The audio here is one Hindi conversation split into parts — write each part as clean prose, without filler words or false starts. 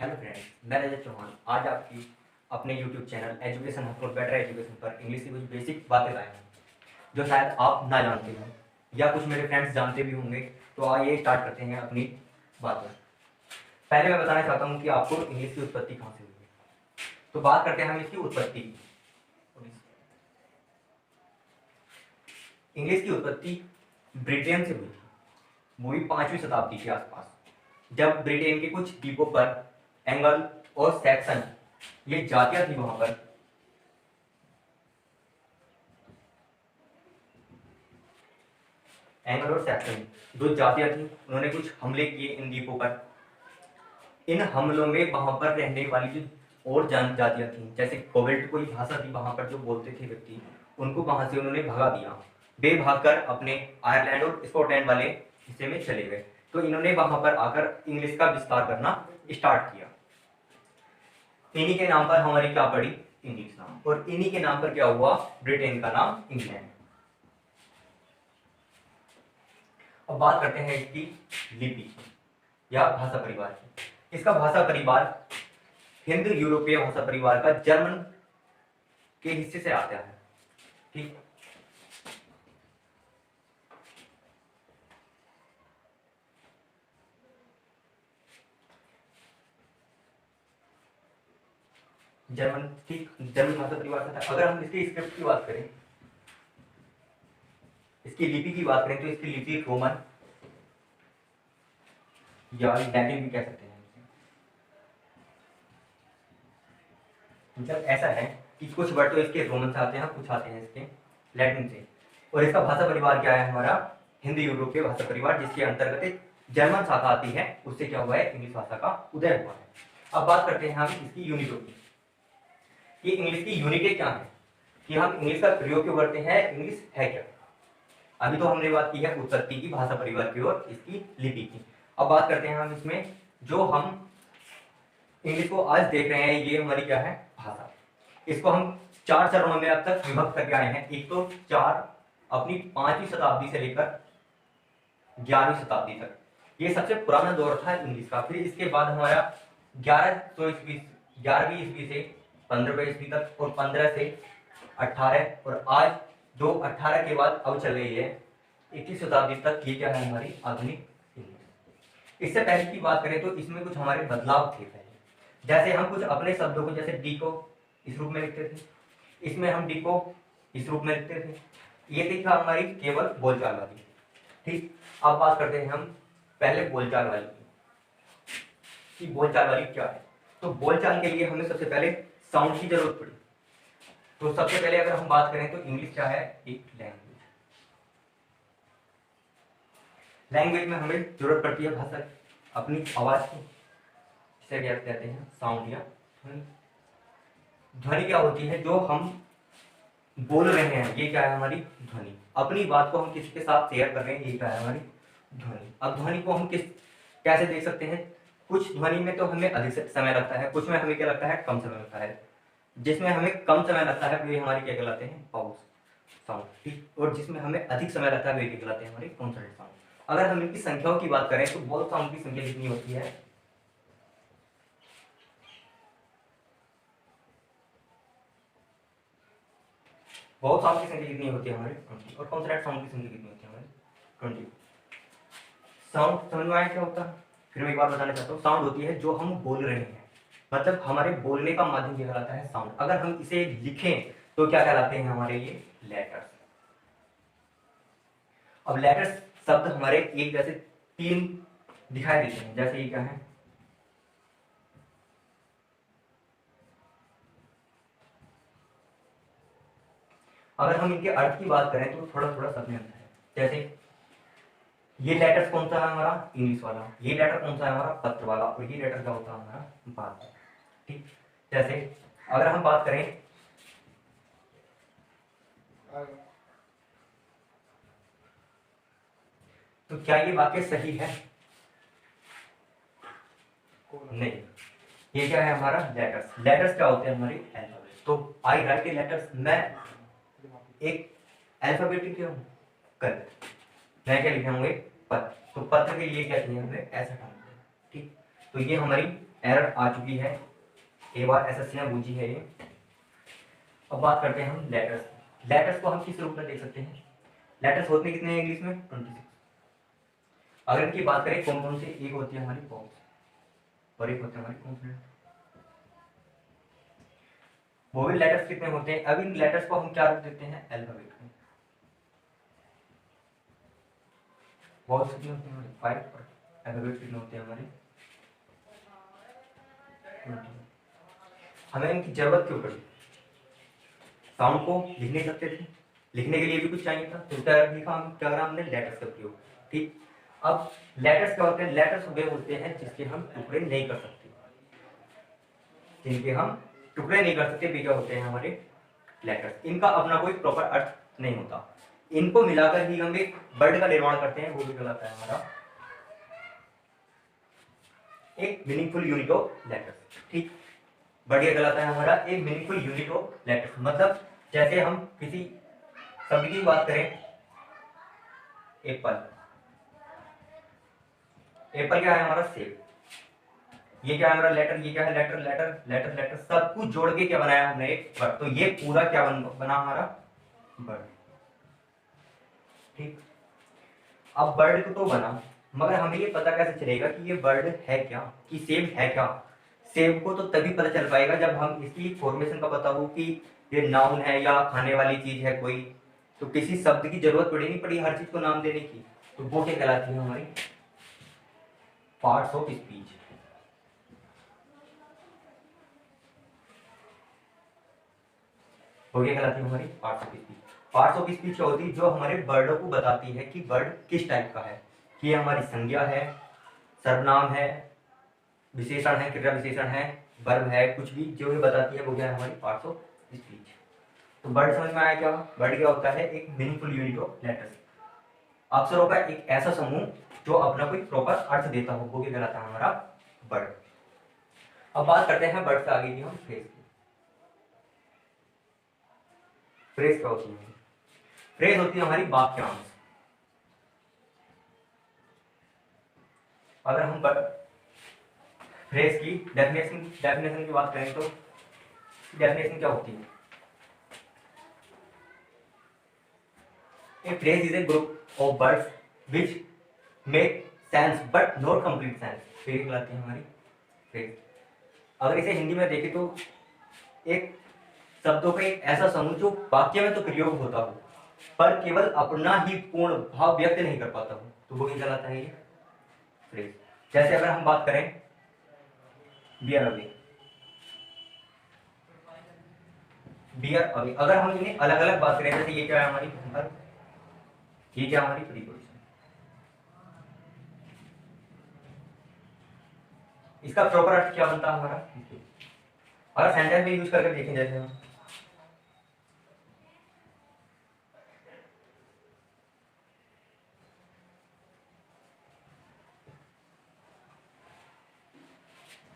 हेलो फ्रेंड्स, मैं रजत चौहान आज आपकी अपने YouTube channel education hub for better education पर इंग्लिश की कुछ बेसिक बातें लाए हैं जो शायद आप ना जानते हो या कुछ मेरे फ्रेंड्स जानते भी होंगे। तो आइए स्टार्ट करते हैं अपनी बातें। पहले मैं बताना चाहता हूँ कि आपको इंग्लिश की उत्पत्ति कहाँ से हुई है। तो बात करते हैं हम इसकी उत्पत्ति की। इंग्लिश की उत्पत्ति ब्रिटेन से हुई थी, वो भी 5वीं शताब्दी के आसपास, जब ब्रिटेन के कुछ द्वीपों पर एंगल और सैक्सन ये जातियां थी वहां पर। एंगल और सैक्सन दो जातियां थी, उन्होंने कुछ हमले किए इन द्वीपों पर। इन हमलों में वहां पर रहने वाली जो और जातियां थी, जैसे कोवेल्ट कोई भाषा थी वहां पर जो बोलते थे व्यक्ति, उनको वहां से उन्होंने भगा दिया। वे भागकर अपने आयरलैंड और स्कॉटलैंड वाले हिस्से में चले गए। तो इन्होंने वहां पर आकर इंग्लिश का विस्तार करना स्टार्ट किया। इन्हीं के नाम पर हमारी क्या पड़ी, इंग्लिश नाम, और इन्हीं के नाम पर क्या हुआ, ब्रिटेन का नाम इंग्लैंड। अब बात करते हैं इसकी लिपि या भाषा परिवार की। इसका भाषा परिवार हिंद यूरोपीय भाषा परिवार का जर्मन के हिस्से से आता है। ठीक, जर्मन, ठीक, जर्मन भाषा परिवार से था। अगर हम इसकी स्क्रिप्ट की बात करें, इसकी लिपि की बात करें, तो इसकी लिपि रोमन या लैटिन भी कह सकते हैं। मतलब ऐसा है कि कुछ वर्ड तो इसके रोमन से आते हैं, कुछ आते हैं इसके लैटिन से। और इसका भाषा परिवार क्या है हमारा, हिंद यूरोपीय भाषा परिवार, जिसके अंतर्गत एक जर्मन शाखा आती है, उससे क्या हुआ है, इंग्लिश भाषा का उदय हुआ है। अब बात करते हैं हम इसकी यूनिटों की। ये इंग्लिश की यूनिटें क्या है, कि हम इंग्लिश का प्रयोग क्यों करते हैं, इंग्लिश है क्या। अभी तो हमने बात की है उत्पत्ति की, भाषा परिवार की और इसकी लिपि की। अब बात करते हैं हम इसमें जो हम इंग्लिश को आज देख रहे हैं, ये हमारी क्या है, भाषा। इसको हम 4 चरणों में अब तक विभक्त करके आए हैं। एक तो 4 अपनी 5वीं शताब्दी से लेकर 11वीं शताब्दी तक, ये सबसे पुराना दौर था इंग्लिश का। फिर इसके बाद हमारा 11वीं ईस्वी से 15वीं ईस्वी तक, और 15 से 18, और आज जो 18 के बाद अब चल रही है 21वीं शताब्दी तक, ये क्या है, हमारी आधुनिक इंग्लिश। इससे पहले की बात करें तो इसमें कुछ हमारे बदलाव थे पहले। जैसे हम कुछ अपने शब्दों को, जैसे डी को इस रूप में लिखते थे, इसमें हम डी को इस रूप में लिखते थे। ये थी हमारी केवल बोलचाल वाली। ठीक, अब बात करते हैं हम पहले बोलचाल वाली कि बोलचाल वाली क्या है। तो बोलचाल के लिए हमें सबसे पहले साउंड की जरूरत पड़ी। तो सबसे पहले अगर हम बात करें तो इंग्लिश क्या है, एक लैंग्वेज। लैंग्वेज में हमें जरूरत पड़ती है भाषा, अपनी आवाज की, इसे क्या कहते हैं, साउंड या ध्वनि। ध्वनि क्या होती है, जो हम बोल रहे हैं, ये क्या है, हमारी ध्वनि। अपनी बात को हम किसी के साथ शेयर कर रहे हैं, ये क्या है, हमारी ध्वनि। अब ध्वनि को हम कैसे देख सकते हैं, कुछ ध्वनि में तो हमें अधिक समय लगता है, कुछ में हमें क्या लगता है, कम समय लगता है। जिसमें हमें कम समय लगता है वे हमारी क्या कहलाते हैं, पाउस साउंड। ठीक, और जिसमें हमें अधिक समय लगता है वे क्या कहलाते हैं, हमारी कॉन्सोनेंट साउंड। अगर हम इनकी संख्याओं की बात करें तो वॉवल साउंड की संख्या कितनी होती है, वॉवल साउंड की संख्या कितनी होती है हमारी 20, और कॉन्सोनेंट साउंड की संख्या कितनी होती है हमारी 20। साउंड समझ में आया क्या होता है, फिर मैं एक बार बताना चाहता हूँ। साउंड होती है जो हम बोल रहे हैं, मतलब हमारे बोलने का माध्यम क्या कहलाता है, साउंड। अगर हम इसे लिखें तो क्या कहलाते हैं हमारे ये लेटर्स। अब लेटर्स शब्द हमारे एक जैसे 3 दिखाई देते हैं, जैसे ये क्या है, अगर हम इनके अर्थ की बात करें तो थोड़ा थोड़ा सब में अंतर है। जैसे ये लेटर कौन सा है हमारा, इंग्लिश वाला, ये लेटर कौन सा है हमारा, पत्र वाला, और ये लेटर क्या होता है हमारा, बात। ठीक, जैसे अगर हम बात करें तो क्या ये वाक्य सही है, नहीं। ये क्या है हमारा लेटर्स। लेटर्स क्या होते हैं हमारी अल्फाबेट। तो आई राइट ए लेटर्स, मैं एक अल्फाबेटिक क्या हूँ, कर, मैं क्या लिखे होंगे, पत्र। तो पत्र के लिए क्या चाहिए हमें, ऐसा काम। ठीक, तो ये हमारी एरर आ चुकी है, एक बार एसएससी ने पूछी है ये। अब बात करते हैं हम लेटर्स। लेटर्स को हम किस रूप में देख सकते हैं? लेटर्स होते हैं कितने हैं इंग्लिश में? 26। अगर इनकी बात करें कौन कौन से, एक होती है हमारी वॉवल्स और एक होते हैं हमारी कॉन्सोनेंट। वोवेल लेटर्स कितने होते हैं? अब इन लेटर्स को हम क्या रूप देते हैं? अल्फाबेट में। वॉवल्स कितने होते हैं हमारे? 5 और अल्फाबेट कितने होते हैं हमारे? 20। हमें इनकी जरूरत क्यों पड़ी? साउंड को लिख नहीं सकते थे, लिखने के लिए भी कुछ चाहिए था, तो क्या लिखा हम, क्या करा हमने? लेटर्स का प्रयोग। ठीक, अब लेटर्स क्या होते हैं? लेटर्स वे होते हैं जिसके हम टुकड़े नहीं कर सकते, जिनके हम टुकड़े नहीं कर सकते, वे क्या होते हैं हमारे? लेटर्स। इनका अपना कोई प्रॉपर अर्थ नहीं होता, इनको मिलाकर ही हम एक वर्ड का निर्माण करते हैं, वो भी कहलाता है हमारा एक मीनिंगफुल यूनिट ऑफ लेटर्स। ठीक, बढ़िया कहलाता है हमारा एक मीनिंगफुल यूनिट ऑफ लेटर्स। मतलब जैसे हम किसी शब्द की बात करें, एप्पल। एप्पल क्या है हमारा? सेब। ये क्या है हमारा? लेटर। ये क्या है? लेटर लेटर लेटर लेटर, सब कुछ जोड़ के क्या बनाया हमने? एक वर्ड। तो ये पूरा क्या बना हमारा? वर्ड। ठीक, अब वर्ड तो बना, मगर हमें ये पता कैसे चलेगा कि ये वर्ड है क्या, कि सेब है क्या? सेब को तो तभी पता चल पाएगा जब हम इसकी फॉर्मेशन का पता हो कि ये नाउन है या खाने वाली चीज है कोई। तो किसी शब्द की जरूरत पड़ी नहीं पड़ी हर चीज को नाम देने की, तो वो क्या कहलाती है हमारी? Parts of speech. वो क्या कहलाती है हमारी? Parts of speech. Parts of speech क्या होती है? जो हमारे वर्डों को बताती है कि वर्ड किस टाइप का है, कि ये हमारी संज्ञा है, सर्वनाम है, विशेषण है, क्रिया विशेषण है, वर्ब है, कुछ भी जो ये बताती है वो क्या है? हमारी पार्ट्स ऑफ स्पीच। तो वर्ड समझ में आया क्या? वर्ड क्या होता है? एक मीनिंगफुल यूनिट ऑफ लेटर्स, अक्षरों का एक ऐसा समूह जो अपना कोई प्रॉपर अर्थ देता हो, वो क्या कहलाता है? हमारा वर्ड। अब बात करते हैं वर्ड से आगे की हम फ्रेज की। फ्रेज क्या होती है? फ्रेज होती है हमारी वाक्यांश। अगर हम फ्रेज की डेफिनेशन की बात करें तो डेफिनेशन क्या होती है? A phrase is a group of words which make sense but not complete sense। Phrase कहलाती है हमारी फ्रेज। अगर इसे हिंदी में देखें तो एक शब्दों का एक ऐसा समूह जो वाक्य में तो प्रयोग होता हो पर केवल अपना ही पूर्ण भाव व्यक्त नहीं कर पाता हो, तो वो क्या कहलाता है? ये फ्रेज। जैसे अगर हम बात करें बियर अवे, बियर अवे, अगर हम इन्हें अलग अलग बात करें, जैसे ये क्या है हमारी verb, ये क्या हमारी प्रीपोजिशन, इसका प्रॉपर अर्थ क्या बनता है हमारा? अगर सेंटेंस में यूज करके देखें, जैसे हम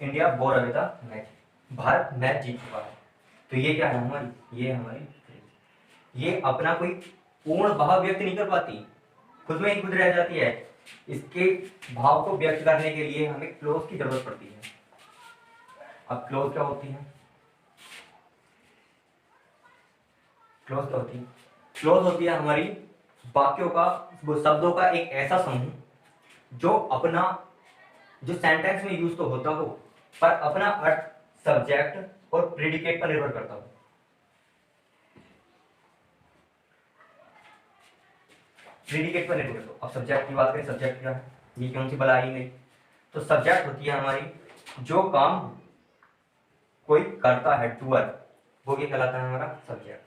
India bore away the match, Bharat match जीत चुका है, तो ये क्या है हमारी? ये हमारी फ्रेज। ये अपना कोई पूर्ण भाव व्यक्त नहीं कर पाती, खुद में ही खुद रह जाती है, इसके भाव को व्यक्त करने के लिए हमें क्लोज की जरूरत पड़ती है। अब क्लोज क्या होती है? क्लोज क्या होती है? क्लोज होती है हमारी वाक्यों का, वो शब्दों का एक ऐसा समूह जो अपना, जो सेंटेंस में यूज तो होता हो पर अपना अर्थ सब्जेक्ट और प्रेडिकेट पर निर्भर करता हो। प्रेडिकेट पर निर्भर करता हो। अब सब्जेक्ट की बात करें, सब्जेक्ट क्या है? ये कौन सी बला ही नहीं, तो सब्जेक्ट होती है हमारी जो काम कोई करता है, डूअर, वो क्या कहलाता है? हमारा सब्जेक्ट।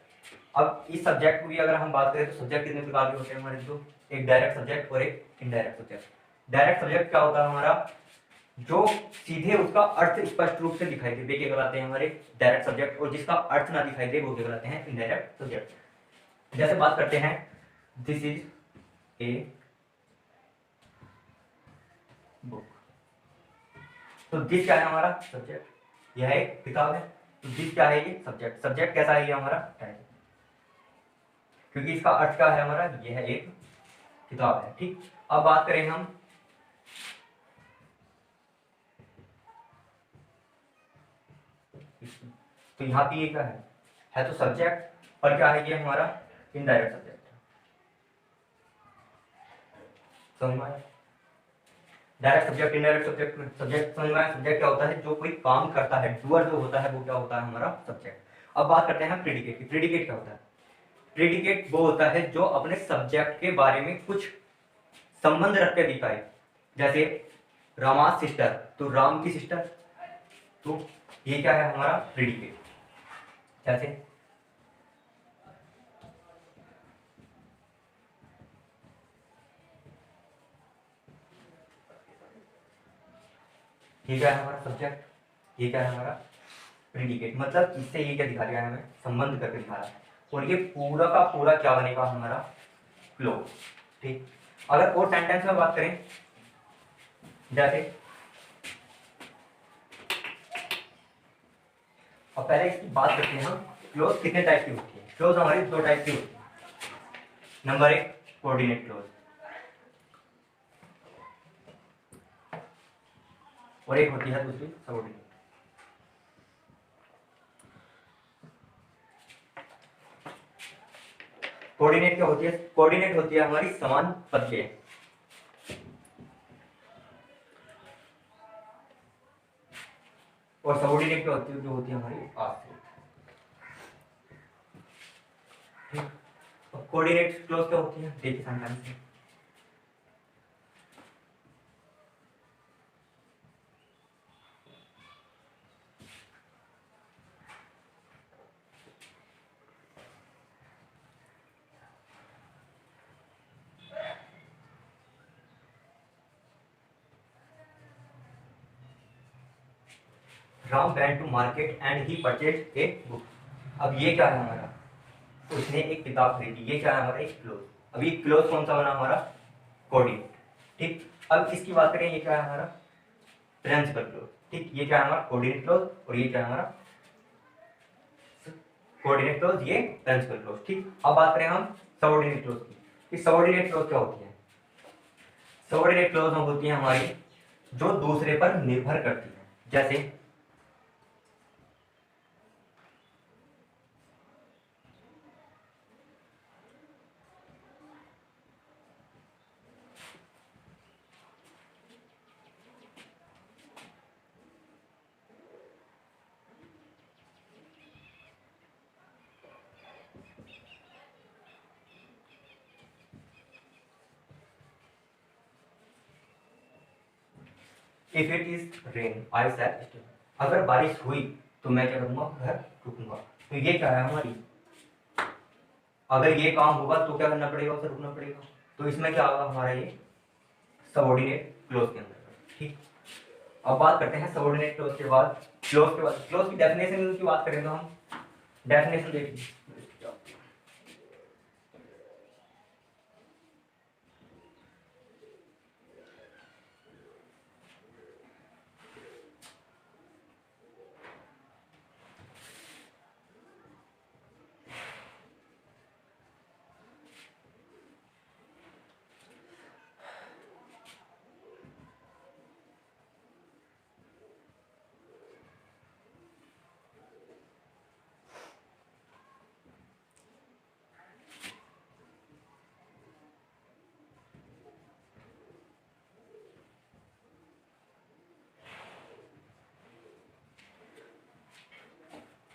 अब इस सब्जेक्ट को भी अगर हम बात करें तो सब्जेक्ट कितने प्रकार के होते हैं हमारे? दो, एक डायरेक्ट सब्जेक्ट और एक इनडायरेक्ट सब्जेक्ट। डायरेक्ट सब्जेक्ट क्या होता है हमारा? जो सीधे उसका अर्थ स्पष्ट रूप से दिखाई दे, वे क्या कहलाते हैं हमारे? Direct subject. और जिसका अर्थ ना दिखाई दे वो क्या कहलाते हैं? Indirect subject. जैसे बात करते हैं, दिस इज ए बुक, तो दिस क्या है हमारा? सब्जेक्ट। यह एक किताब है, तो दिस क्या है? ये सब्जेक्ट। सब्जेक्ट कैसा है? ये हमारा टाइप, क्योंकि इसका अर्थ क्या है हमारा? यह एक किताब है। ठीक, अब बात करें हम तो यहाँ पे ये क्या है तो सब्जेक्ट, पर क्या है ये हमारा इनडायरेक्ट सब्जेक्ट। समझ में आया? Direct subject, indirect subject. Subject समझ में आया? सब्जेक्ट क्या होता है, जो कोई काम करता है, डूअर जो होता है वो क्या होता है हमारा सब्जेक्ट। अब बात करते हैं प्रेडिकेट की। प्रेडिकेट क्या होता है? प्रेडिकेट वो होता है जो अपने सब्जेक्ट के बारे में कुछ संबंध रख के दिखाए। जैसे रामा सिस्टर, तो राम की सिस्टर, तो ये क्या है हमारा प्रेडिकेट। जैसे ये क्या है हमारा सब्जेक्ट, ये क्या है हमारा प्रेडिकेट। मतलब इससे ये क्या दिखा रहा है, हमें संबंध करके दिखा रहा है। और ये पूरा का पूरा क्या बनेगा हमारा क्लोज। ठीक, अगर और सेंटेंस में बात करें, जैसे अब पहले इसकी बात करते हैं हम, क्लोज कितने टाइप की होती है। क्लोज हमारी दो टाइप की होती है। नंबर एक कोऑर्डिनेट क्लोज, और एक होती है दूसरी सबऑर्डिनेट। कोऑर्डिनेट क्या होती है? कोऑर्डिनेट होती है हमारी समान पदकें, और सबऑर्डिनेट क्या होती है, जो होती है हमारी आश्रित। ठीक, कोऑर्डिनेट क्लोज क्या होती है, देखिए सेंटेंस में। Ram went to market and he purchased a book. अब ये क्या है हमारा, उसने एक किताब खरीदी, ये क्या है हमारा एक क्लोज। अब ये क्लोज कौन सा बना हमारा, कोऑर्डिनेट। ठीक, अब इसकी बात करें, ये क्या है हमारा प्रिंसिपल क्लोज। ठीक, ये क्या है हमारा कोऑर्डिनेट क्लोज, और ये क्या है हमारा कोऑर्डिनेट क्लोज, ये प्रिंसिपल क्लोज। ठीक, अब बात करें हम सबऑर्डिनेट क्लोज की, कि सबऑर्डिनेट क्लोज क्या होती है। सबऑर्डिनेट क्लोज होती है हमारी जो दूसरे पर निर्भर करती है। जैसे if it is rain I shell stay. अगर बारिश हुई तो मैं क्या करूंगा, घर रुकूंगा। तो ये क्या है हमारी, अगर ये काम होगा तो क्या करना पड़ेगा, उसे रुकना पड़ेगा। तो इसमें क्या होगा हमारा ये सबऑर्डिनेट क्लोज के अंदर। ठीक, अब बात करते हैं सबऑर्डिनेट क्लोज के बाद, क्लोज की डेफिनेशन की बात करें तो हम डेफिनेशन देखिए।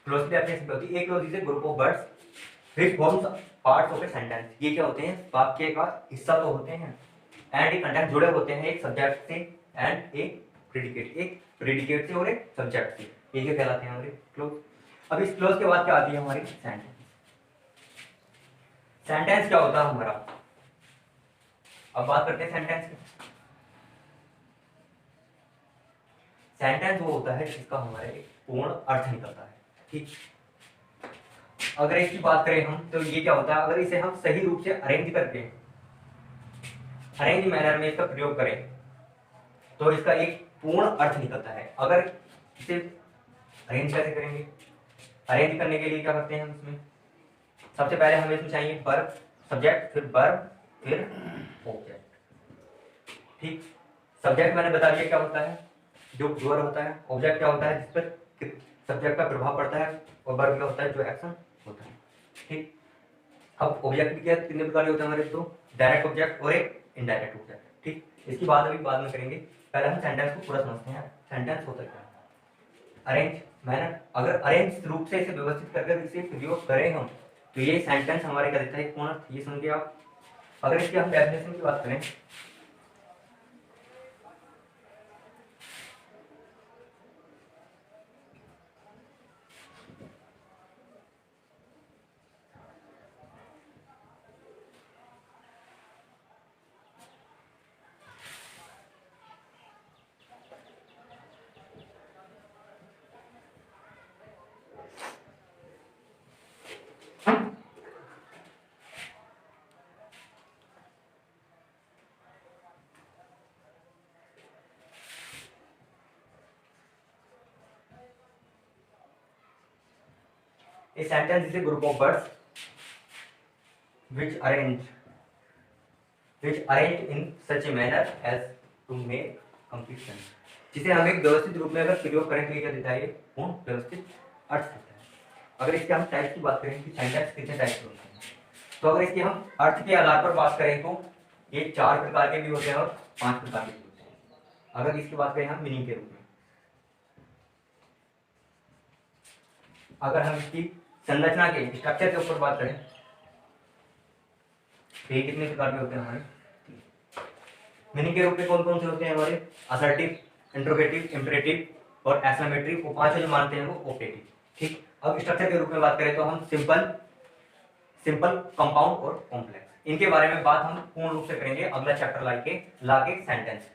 क्लोज की डेफिनेशन होती है, एक close is a group of words which forms parts of a sentence. ये क्या होते हैं, वाक्य का हिस्सा तो होते हैं, एंड एक कंटेंट जुड़े होते हैं एक सब्जेक्ट से एंड एक प्रेडिकेट से और एक सब्जेक्ट से। ये क्या कहलाते हैं हमारे क्लोज। अब इस क्लोज के बाद क्या आती है हमारी सेंटेंस। सेंटेंस क्या होता है हमारा, अब बात करते हैं सेंटेंस की। सेंटेंस वो होता है जिसका हमारे पूर्ण अर्थ निकलता है। ठीक, अगर इसकी बात करें हम तो ये क्या होता है, अगर इसे हम सही रूप से अरेंज करके, अरेंज मैनर में इसका प्रयोग करें तो इसका एक पूर्ण अर्थ निकलता है। अगर इसे अरेंज कैसे करेंगे, अरेंज करने के लिए क्या करते हैं हम इसमें, सबसे पहले हमें इसमें चाहिए वर्ब, सब्जेक्ट, फिर वर्ब, फिर ऑब्जेक्ट। ठीक, सब्जेक्ट मैंने बता दिया क्या होता है, जो डूअर होता है। ऑब्जेक्ट क्या होता है, जिस पर सब्जेक्ट का प्रभाव पड़ता है और वर्ब क्या होता है, जो एक्शन होता है। ठीक, अब ऑब्जेक्ट क्या कितने प्रकार के होते हैं हमारे, तो डायरेक्ट ऑब्जेक्ट और एक इनडायरेक्ट ऑब्जेक्ट। ठीक, इसकी बात अभी बाद में करेंगे, पहले हम सेंटेंस को पूरा समझते हैं। सेंटेंस होता क्या है, अरेंज मैनर, अगर अरेंज रूप से इसे व्यवस्थित करके इसे प्रयोग करें हम, तो ये सेंटेंस हमारे क्या देता है, पूर्ण अर्थ। ये समझिए आप। अगर इसकी हम डेफिनेशन की बात करें, a sentence is a group of words which arranged in such a manner as to make complete sense, जिसे हम एक व्यवस्थित रूप में अगर प्रयोग करें तो ये क्या देता है, पूर्ण व्यवस्थित अर्थ देता है। अगर इसके हम टाइप की बात करें कि सेंटेंस कितने टाइप के होते हैं, तो अगर इसके हम अर्थ के आधार पर बात करें तो ये 4 प्रकार के भी होते हैं और 5 प्रकार के भी होते हैं। अगर इसकी बात करें हम मीनिंग के रूप में, अगर हम इसकी संरचना के स्ट्रक्चर के ऊपर बात करें तो ये कितने प्रकार के होते हैं हमारे। मीनिंग के रूप में कौन कौन से होते हैं हमारे, असर्टिव, इंट्रोगेटिव, इंपरेटिव और एक्सक्लेमेटरी, वो 5 जो मानते हैं वो ऑपरेटिव। ठीक, अब स्ट्रक्चर के रूप में बात करें तो हम सिंपल, कंपाउंड और कॉम्प्लेक्स, इनके बारे में बात हम पूर्ण रूप से करेंगे अगला चैप्टर लाके सेंटेंस।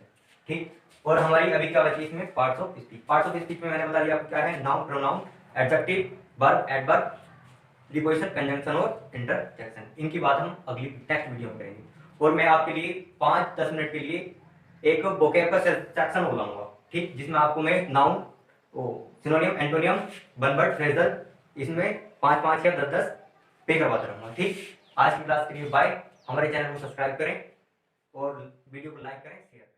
ठीक, और हमारी अभी क्या बची इसमें, parts of speech. Parts of speech में मैंने बता दिया आपको क्या है, noun, pronoun, adjective, verb, adverb, preposition, conjunction और इंटरजेक्शन। इनकी बात हम अगली नेक्स्ट वीडियो में करेंगे। और मैं आपके लिए 5-10 मिनट के लिए एक वोकैब का सेक्शन बुलाऊंगा। ठीक, जिसमें आपको मैं noun, सिनोनियम, antonym, one word phrasal, इसमें 5-5 या 10-10 पे करवाता रहूंगा। ठीक, आज की क्लास के लिए बाय। हमारे चैनल को सब्सक्राइब करें और वीडियो को लाइक करें, शेयर करें।